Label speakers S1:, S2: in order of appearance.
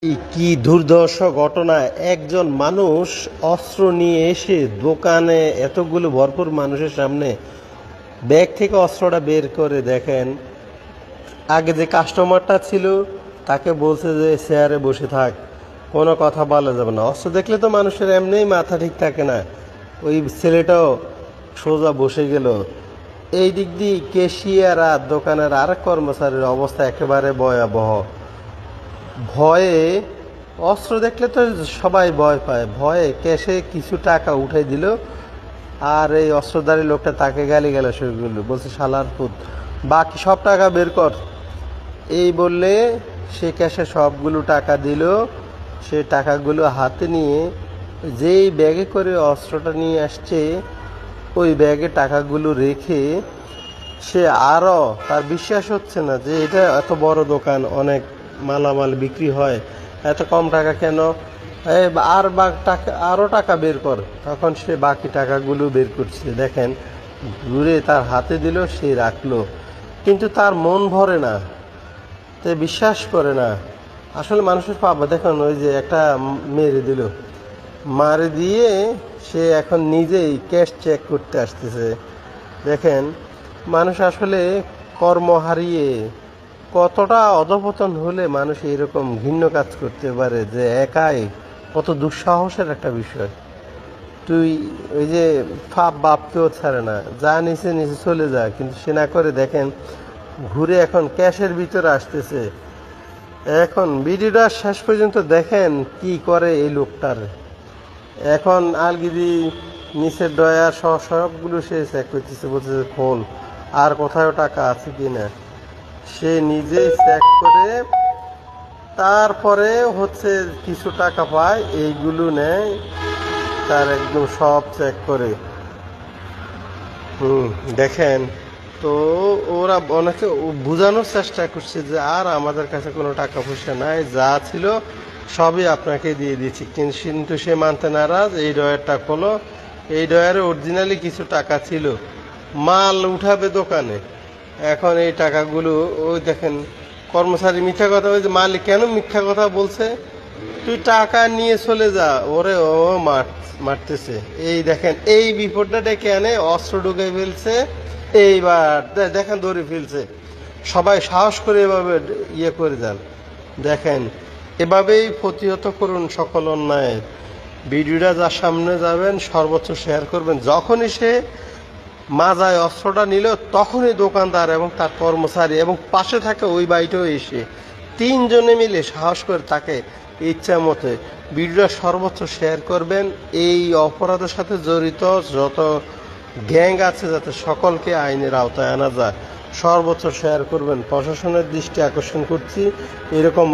S1: কি দুর্ধর্ষ ঘটনা! একজন মানুষ অস্ত্র নিয়ে এসে দোকানে এতগুলো ভরপুর মানুষের সামনে ব্যাগ থেকে অস্ত্রটা বের করে দেখেন। আগে যে কাস্টমারটা ছিল তাকে বলছে যে চেয়ারে বসে থাক, কোনো কথা বলা যাবে না। অস্ত্র দেখলে তো মানুষের এমনিই মাথা ঠিক থাকে না। ওই ছেলেটাও সোজা বসে গেল। এই দিক দিয়ে ক্যাশিয়ার আর দোকানের আরেক কর্মচারীর অবস্থা একেবারে ভয়াবহ। ভয়ে, অস্ত্র দেখলে তো সবাই ভয় পায়, ভয়ে ক্যাশে কিছু টাকা উঠাই দিল। আর এই অস্ত্রধারী লোকটা তাকে গালি গালা শুরু করলো, বলছে শালার পুত, বাকি সব টাকা বের কর। এই বললে সে ক্যাশে সবগুলো টাকা দিল। সে টাকাগুলো হাতে নিয়ে যেই ব্যাগে করে অস্ত্রটা নিয়ে আসছে ওই ব্যাগে টাকাগুলো রেখে সে আরও, তার বিশ্বাস হচ্ছে না যে এটা এত বড় দোকান, অনেক মালামাল বিক্রি হয়, এত কম টাকা কেন, আর টাকা, আরও টাকা বের কর। তখন সে বাকি টাকাগুলো বের করছে, দেখেন ঘুরে তার হাতে দিল, সে রাখলো, কিন্তু তার মন ভরে না, তে বিশ্বাস করে না। আসলে মানুষের পাপ দেখুন, ওই যে একটা মেরে দিল, মারে দিয়ে সে এখন নিজেই ক্যাশ চেক করতে আসতেছে। দেখেন মানুষ আসলে কর্ম হারিয়ে কতটা অধপতন হলে মানুষ এরকম ঘৃণ্য কাজ করতে পারে, যে একাই কত দুঃসাহসের একটা বিষয়। তুই ওই যে বাপকেও ছাড়ে না, যা নিচে নিচে চলে যা, কিন্তু সে না করে দেখেন ঘুরে এখন ক্যাশের ভিতরে আসতেছে। এখন ভিডিওটা শেষ পর্যন্ত দেখেন কি করে এই লোকটার। এখন আলগিদি নিচের ডয়ার সহ সবগুলো সে চেক করতেছে, বলতেছে খোল, আর কোথাও টাকা আছে কিনা। সে নিজেই চেক করে তারপরে হচ্ছে কিছু টাকা পায়, এইগুলো নেয়, তার একদম সব চেক করে। দেখেন তো, ওরা অনেকে বোঝানোর চেষ্টা করছে যে আর আমাদের কাছে কোনো টাকা পয়সা নাই, যা ছিল সবই আপনাকে দিয়ে দিচ্ছি, কিন্তু সে মানতে নারাজ। এই ডয়ারটা খোলো, এই ডয়ারে অরিজিনালি কিছু টাকা ছিল, মাল উঠাবে দোকানে। এখন এই টাকাগুলো ওই দেখেন কর্মচারী মিথ্যা কথা, ওই যে মালিক কেন মিথ্যা কথা বলছে, তুই টাকা নিয়ে চলে যা, ওরে ও মারতেছে। এই দেখেন এই বিপদটা ডেকে আনে, অস্ত্র ঢুকে ফেলছে, এইবার দেখেন ধরে ফেলছে। সবাই সাহস করে এভাবে ইয়ে করে যান। দেখেন এভাবেই প্রতিহত করুন সকল অন্যায়ের। ভিডিওটা যার সামনে যাবেন সর্বোচ্চ শেয়ার করবেন। যখনই সে মাজায় অস্ত্রটা নিল, তখনই দোকানদার এবং তার কর্মচারী এবং পাশে থাকে ওই বাড়িটাও এসে তিনজনে মিলে সাহস করে তাকে ইচ্ছা মতে ভিডিওটা সর্বোচ্চ শেয়ার করবেন। এই অপরাধের সাথে জড়িত যত গ্যাং আছে যাতে সকলকে আইনের আওতায় আনা যায়, সর্বোচ্চ শেয়ার করবেন। প্রশাসনের দৃষ্টি আকর্ষণ করছি, এরকম